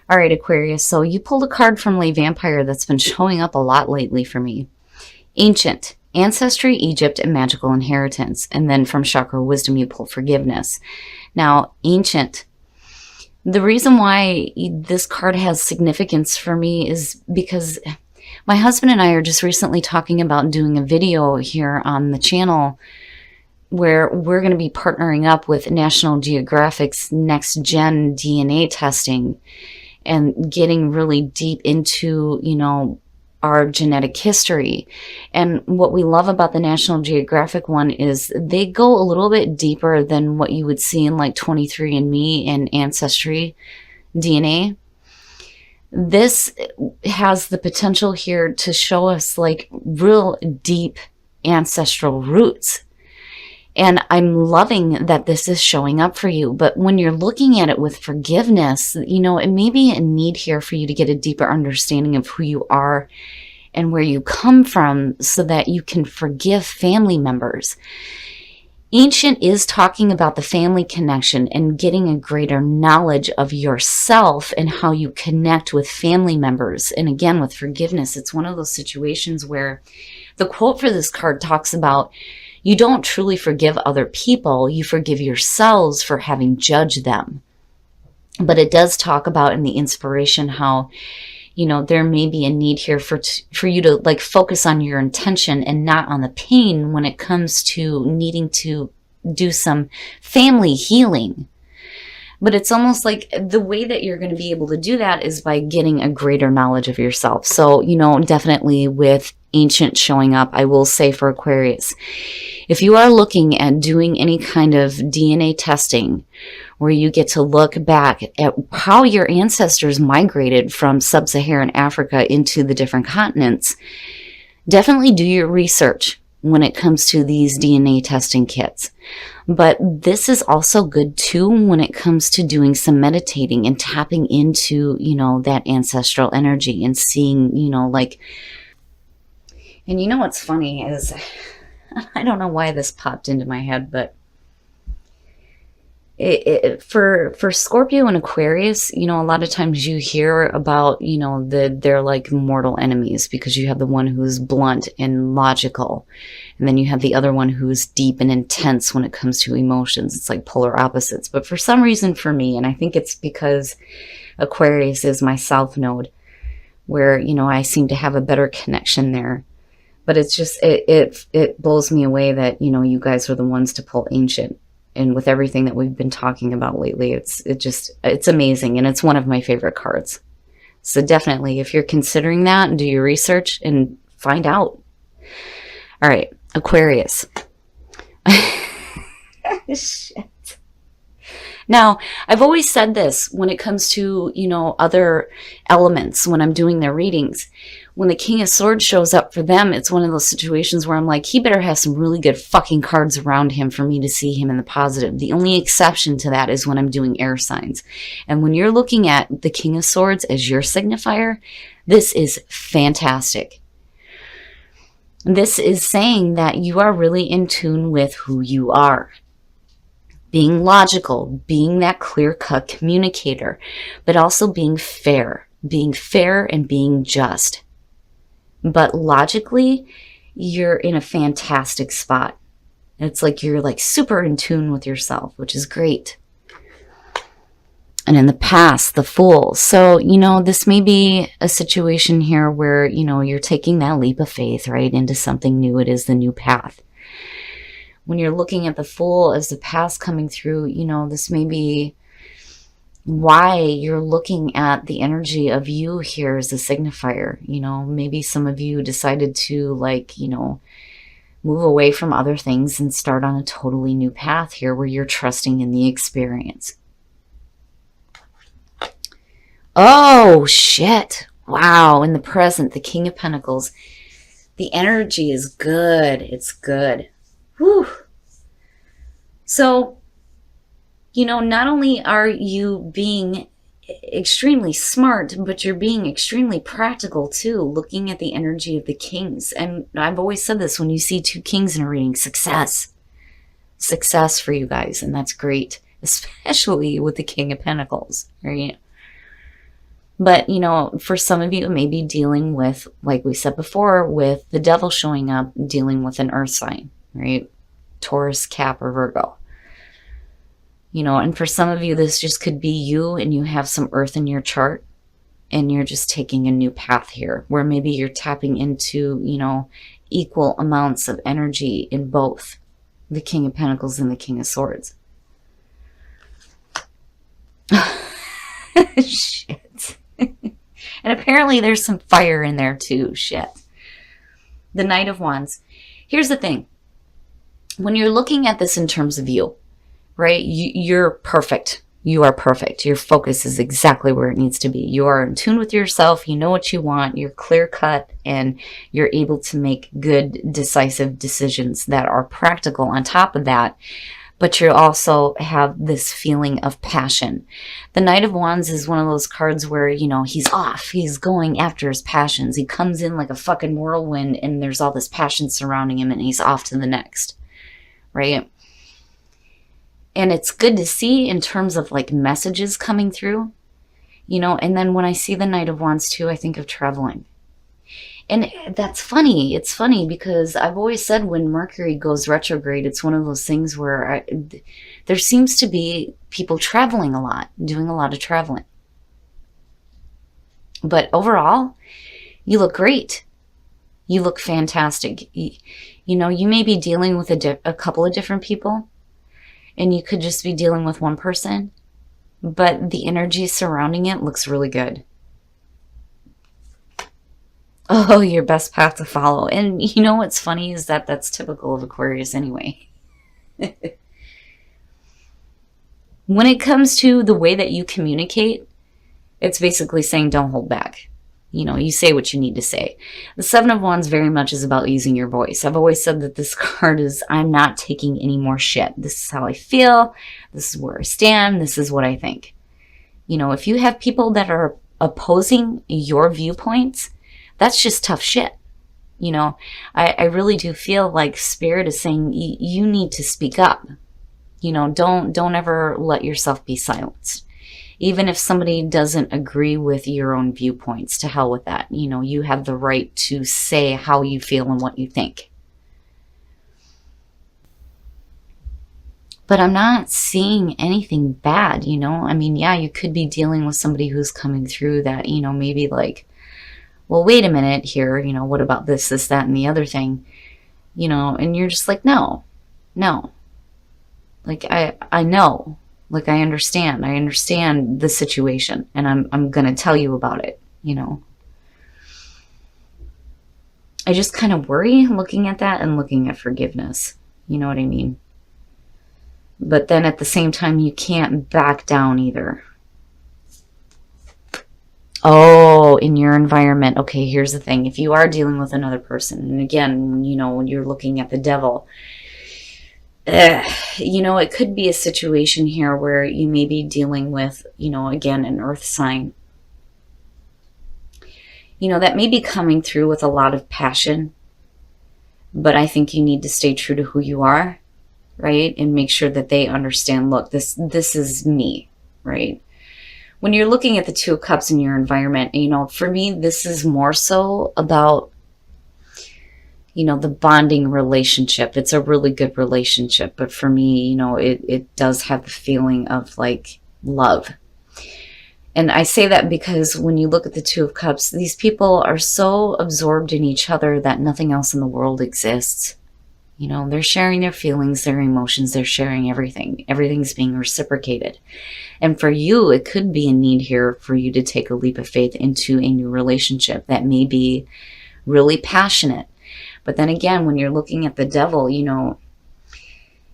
All right, Aquarius. So you pulled a card from Lay Vampire that's been showing up a lot lately for me. Ancient, Ancestry, Egypt, and Magical Inheritance. And then from Chakra Wisdom, you pull Forgiveness. Now, Ancient. The reason why this card has significance for me is because my husband and I are just recently talking about doing a video here on the channel where we're going to be partnering up with National Geographic's next gen DNA testing and getting really deep into, our genetic history. And what we love about the National Geographic one is they go a little bit deeper than what you would see in like 23andMe and Ancestry DNA. This has the potential here to show us like real deep ancestral roots. And I'm loving that this is showing up for you. But when you're looking at it with forgiveness, it may be a need here for you to get a deeper understanding of who you are and where you come from so that you can forgive family members. Ancient is talking about the family connection and getting a greater knowledge of yourself and how you connect with family members. And again, with forgiveness, it's one of those situations where the quote for this card talks about you don't truly forgive other people, you forgive yourselves for having judged them. But it does talk about in the inspiration how, there may be a need here for you to like focus on your intention and not on the pain when it comes to needing to do some family healing. But it's almost like the way that you're going to be able to do that is by getting a greater knowledge of yourself. So, definitely with Ancient showing up, I will say for Aquarius, if you are looking at doing any kind of DNA testing where you get to look back at how your ancestors migrated from sub-Saharan Africa into the different continents, definitely do your research when it comes to these DNA testing kits. But this is also good too when it comes to doing some meditating and tapping into, that ancestral energy and seeing, and what's funny is, I don't know why this popped into my head, but for Scorpio and Aquarius, a lot of times you hear about, they're like mortal enemies because you have the one who's blunt and logical. And then you have the other one who's deep and intense when it comes to emotions. It's like polar opposites. But for some reason for me, and I think it's because Aquarius is my south node, where, I seem to have a better connection there. But it's just, it blows me away that, you guys are the ones to pull Ancient. And with everything that we've been talking about lately, it's amazing. And it's one of my favorite cards. So definitely, if you're considering that, do your research and find out. All right, Aquarius. Shit. Now, I've always said this when it comes to, other elements when I'm doing their readings. When the King of Swords shows up for them, it's one of those situations where I'm like, he better have some really good fucking cards around him for me to see him in the positive. The only exception to that is when I'm doing air signs. And when you're looking at the King of Swords as your signifier, this is fantastic. This is saying that you are really in tune with who you are. Being logical, being that clear-cut communicator, but also being fair and being just. But logically, you're in a fantastic spot. It's like you're like super in tune with yourself, which is great. And in the past, the Fool. So, this may be a situation here where, you're taking that leap of faith, right, into something new. It is the new path. When you're looking at the Fool as the past coming through, this may be why you're looking at the energy of you here as a signifier. Maybe some of you decided to move away from other things and start on a totally new path here where you're trusting in the experience. Oh, shit. Wow. In the present, the King of Pentacles. The energy is good. It's good. Whew. So, not only are you being extremely smart, but you're being extremely practical too, looking at the energy of the kings. And I've always said this, when you see two kings in a reading, success for you guys. And that's great, especially with the King of Pentacles, right? But, you know, for some of you, it may be dealing with, like we said before, with the devil showing up, dealing with an earth sign, right? Taurus, Cap, or Virgo. You know, and for some of you, this just could be you and you have some earth in your chart and you're just taking a new path here where maybe you're tapping into, you know, equal amounts of energy in both the King of Pentacles and the King of Swords. Shit. And apparently there's some fire in there too. Shit. The Knight of Wands. Here's the thing. When you're looking at this in terms of you, right? You're perfect. You are perfect. Your focus is exactly where it needs to be. You are in tune with yourself. You know what you want. You're clear cut and you're able to make good, decisive decisions that are practical on top of that. But you also have this feeling of passion. The Knight of Wands is one of those cards where, you know, he's off. He's going after his passions. He comes in like a fucking whirlwind and there's all this passion surrounding him and he's off to the next, right? And it's good to see in terms of like messages coming through, you know, and then when I see the Knight of Wands too, I think of traveling. And that's funny. It's funny because I've always said when Mercury goes retrograde, it's one of those things where there seems to be people traveling a lot, doing a lot of traveling. But overall, you look great. You look fantastic. You know, you may be dealing with a couple of different people, and you could just be dealing with one person, but the energy surrounding it looks really good. Oh, your best path to follow. And you know what's funny is that that's typical of Aquarius anyway. When it comes to the way that you communicate, it's basically saying don't hold back. You know, you say what you need to say. The Seven of Wands very much is about using your voice. I've always said that this card is, I'm not taking any more shit. This is how I feel. This is where I stand. This is what I think. You know, if you have people that are opposing your viewpoints, that's just tough shit. You know, I really do feel like Spirit is saying you need to speak up. You know, don't ever let yourself be silenced. Even if somebody doesn't agree with your own viewpoints, to hell with that. You know, you have the right to say how you feel and what you think. But I'm not seeing anything bad, you know. I mean, yeah, you could be dealing with somebody who's coming through that, you know, maybe like, well, wait a minute here, you know, what about this, that, and the other thing, you know, and you're just like, no. Like, I know, like, I understand the situation, and I'm going to tell you about it, you know. I just kind of worry looking at that and looking at forgiveness, you know what I mean? But then at the same time, you can't back down either. Oh, in your environment. Okay, here's the thing. If you are dealing with another person, and again, you know, when you're looking at the devil, you know, it could be a situation here where you may be dealing with, you know, again, an earth sign. You know, that may be coming through with a lot of passion, but I think you need to stay true to who you are, right? And make sure that they understand, look, this is me, right? When you're looking at the Two of Cups in your environment, you know, for me, this is more so about, you know, the bonding relationship. It's a really good relationship. But for me, you know, it does have the feeling of like love. And I say that because when you look at the Two of Cups, these people are so absorbed in each other that nothing else in the world exists. You know, they're sharing their feelings, their emotions, they're sharing everything. Everything's being reciprocated. And for you, it could be a need here for you to take a leap of faith into a new relationship that may be really passionate. But then again, when you're looking at the devil, you know,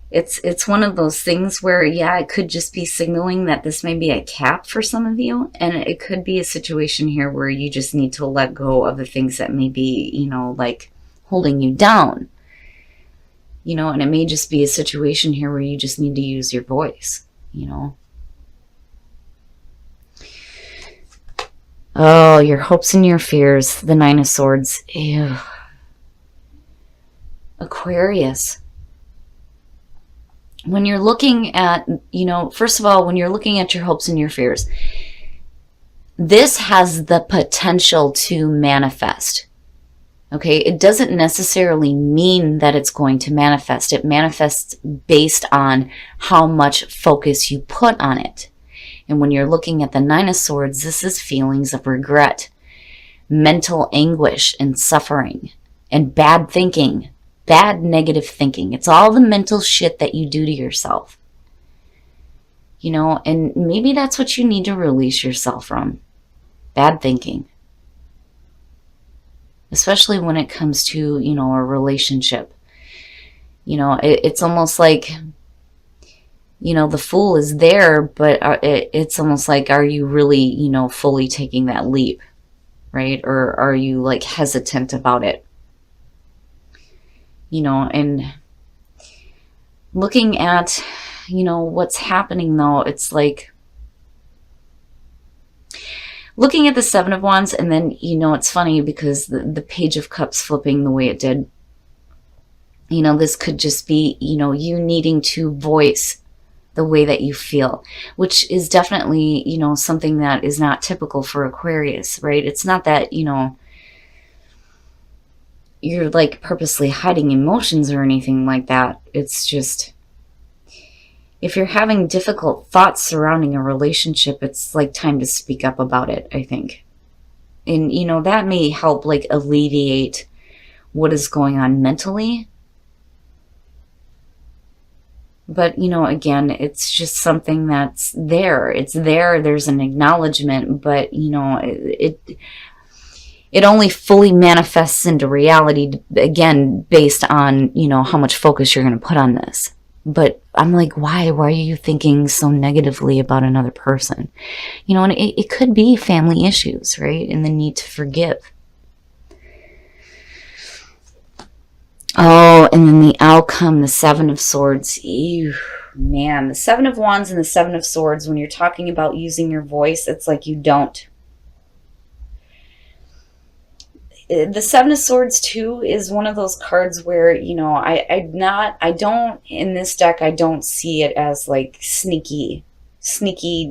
it's one of those things where, yeah, it could just be signaling that this may be a cap for some of you. And it could be a situation here where you just need to let go of the things that may be, you know, like holding you down. You know, and it may just be a situation here where you just need to use your voice, you know. Oh, your hopes and your fears. The Nine of Swords. Ew. Aquarius. When you're looking at, you know, first of all, when you're looking at your hopes and your fears, this has the potential to manifest. Okay, it doesn't necessarily mean that it's going to manifest. It manifests based on how much focus you put on it. And when you're looking at the Nine of Swords, this is feelings of regret, mental anguish and suffering, and bad thinking, bad negative thinking. It's all the mental shit that you do to yourself. You know, and maybe that's what you need to release yourself from. Bad thinking. Especially when it comes to, you know, a relationship. You know, it's almost like, you know, the Fool is there, but it's almost like, are you really, you know, fully taking that leap, right? Or are you like hesitant about it? You know, and looking at, you know, what's happening though, it's like, looking at the Seven of Wands, and then, you know, it's funny because the Page of Cups flipping the way it did, you know, this could just be, you know, you needing to voice the way that you feel, which is definitely, you know, something that is not typical for Aquarius, right? It's not that, you know, you're like purposely hiding emotions or anything like that. It's just, if you're having difficult thoughts surrounding a relationship, it's like time to speak up about it, I think. And, you know, that may help like alleviate what is going on mentally. But, you know, again, it's just something that's there. It's there. There's an acknowledgement, but, you know, it only fully manifests into reality, again, based on, you know, how much focus you're going to put on this. But I'm like, why are you thinking so negatively about another person? You know, and it could be family issues, right? And the need to forgive. Oh, and then the outcome, the Seven of Swords. Ew, man, the Seven of Wands and the Seven of Swords, when you're talking about using your voice, it's like you don't. The Seven of Swords too is one of those cards where, you know, I don't, in this deck, I don't see it as like sneaky,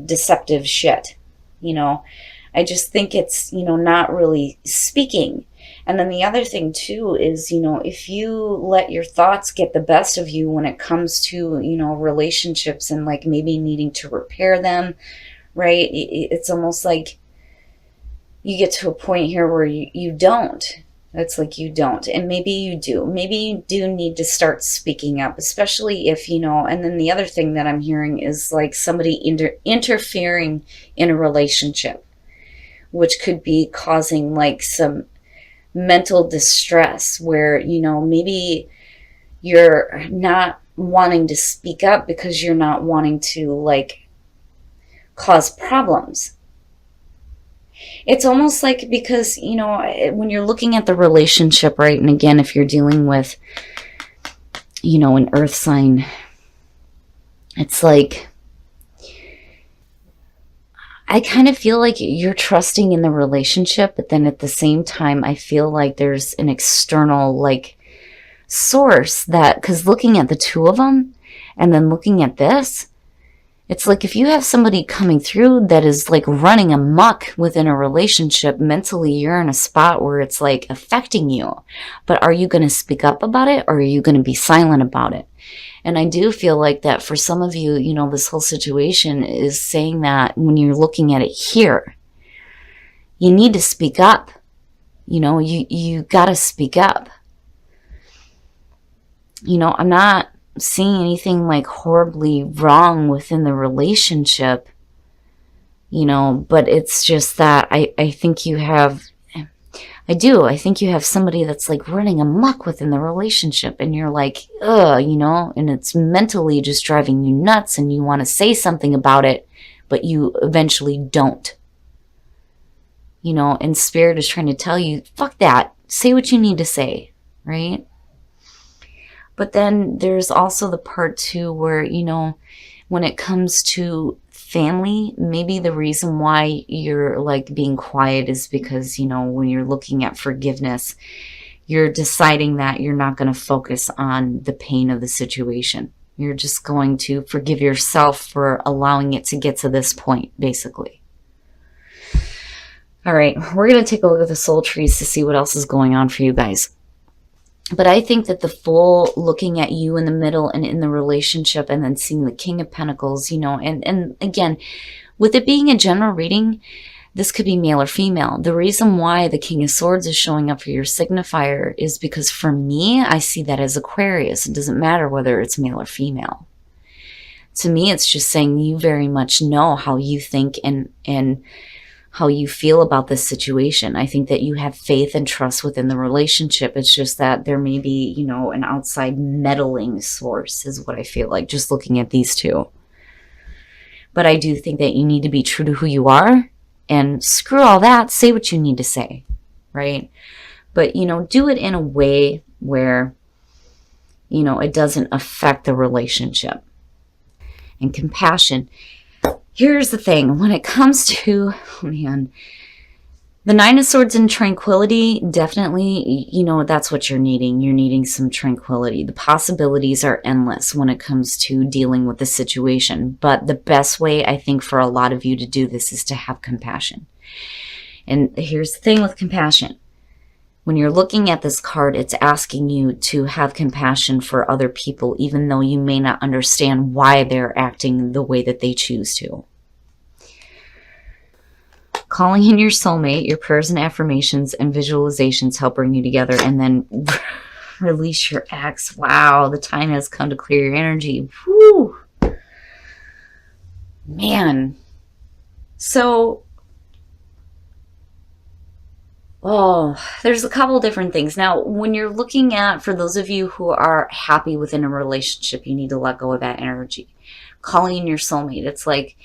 deceptive shit. You know, I just think it's, you know, not really speaking. And then the other thing too is, you know, if you let your thoughts get the best of you when it comes to, you know, relationships and like maybe needing to repair them, right? It's almost like you get to a point here where you don't. It's like you don't. And maybe you do. Maybe you do need to start speaking up, especially if, you know, and then the other thing that I'm hearing is like somebody interfering in a relationship, which could be causing like some mental distress where, you know, maybe you're not wanting to speak up because you're not wanting to like cause problems. It's almost like, because, you know, when you're looking at the relationship, right, and again, if you're dealing with, you know, an earth sign, it's like, I kind of feel like you're trusting in the relationship, but then at the same time, I feel like there's an external, like, source that, because looking at the two of them, and then looking at this, it's like if you have somebody coming through that is like running amok within a relationship, mentally you're in a spot where it's like affecting you. But are you going to speak up about it, or are you going to be silent about it? And I do feel like that for some of you, you know, this whole situation is saying that when you're looking at it here, you need to speak up. You know, you got to speak up. You know, I'm not seeing anything like horribly wrong within the relationship, you know, but it's just that I think you have, I think you have somebody that's like running amok within the relationship, and you're like, ugh, you know, and it's mentally just driving you nuts, and you want to say something about it, but you eventually don't. You know, and Spirit is trying to tell you, fuck that, say what you need to say, right? But then there's also the part too where, you know, when it comes to family, maybe the reason why you're like being quiet is because, you know, when you're looking at forgiveness, you're deciding that you're not going to focus on the pain of the situation. You're just going to forgive yourself for allowing it to get to this point, basically. All right, we're going to take a look at the soul trees to see what else is going on for you guys. But I think that the full looking at you in the middle and in the relationship, and then seeing the King of Pentacles, and again, with it being a general reading, this could be male or female. The reason why the King of Swords is showing up for your signifier is because for me, I see that as Aquarius. It doesn't matter whether it's male or female. To me, it's just saying you very much know how you think and how you feel about this situation. I think that you have faith and trust within the relationship. It's just that there may be, an outside meddling source is what I feel like, just looking at these two. But I do think that you need to be true to who you are, and screw all that, say what you need to say, right? But, do it in a way where, it doesn't affect the relationship. And compassion. Here's the thing. When it comes to, the Nine of Swords and tranquility, definitely, that's what you're needing. You're needing some tranquility. The possibilities are endless when it comes to dealing with the situation. But the best way, I think, for a lot of you to do this is to have compassion. And here's the thing with compassion. When you're looking at this card, it's asking you to have compassion for other people, even though you may not understand why they're acting the way that they choose to. Calling in your soulmate, your prayers and affirmations and visualizations help bring you together, and then release your ex. Wow, the time has come to clear your energy. Whew. Man. So, there's a couple different things. Now, when you're looking at, for those of you who are happy within a relationship, you need to let go of that energy. Calling in your soulmate, it's like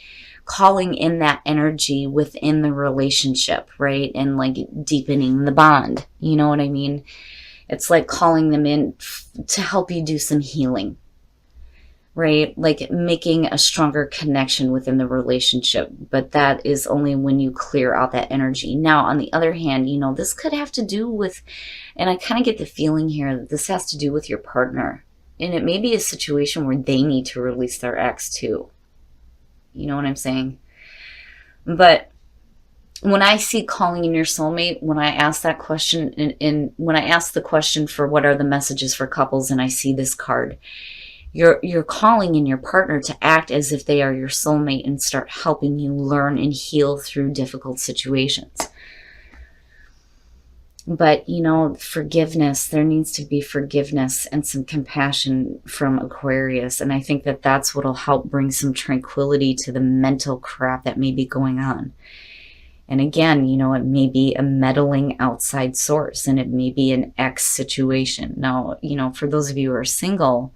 calling in that energy within the relationship, right? And like deepening the bond. You know what I mean? It's like calling them in to help you do some healing, right? Like making a stronger connection within the relationship. But that is only when you clear out that energy. Now, on the other hand, this could have to do with, and I kind of get the feeling here that this has to do with your partner. And it may be a situation where they need to release their ex too. You know what I'm saying? But when I see calling in your soulmate, when I ask that question, and when I ask the question for what are the messages for couples, and I see this card, you're calling in your partner to act as if they are your soulmate and start helping you learn and heal through difficult situations. But, forgiveness, there needs to be forgiveness and some compassion from Aquarius. And I think that that's what will help bring some tranquility to the mental crap that may be going on. And again, it may be a meddling outside source, and it may be an ex situation. Now, for those of you who are single,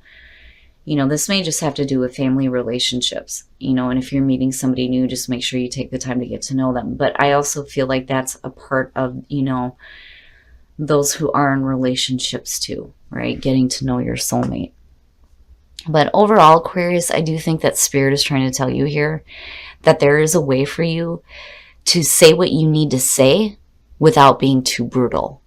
this may just have to do with family relationships, and if you're meeting somebody new, just make sure you take the time to get to know them. But I also feel like that's a part of, those who are in relationships too, right? Getting to know your soulmate. But overall, Aquarius, I do think that Spirit is trying to tell you here that there is a way for you to say what you need to say without being too brutal.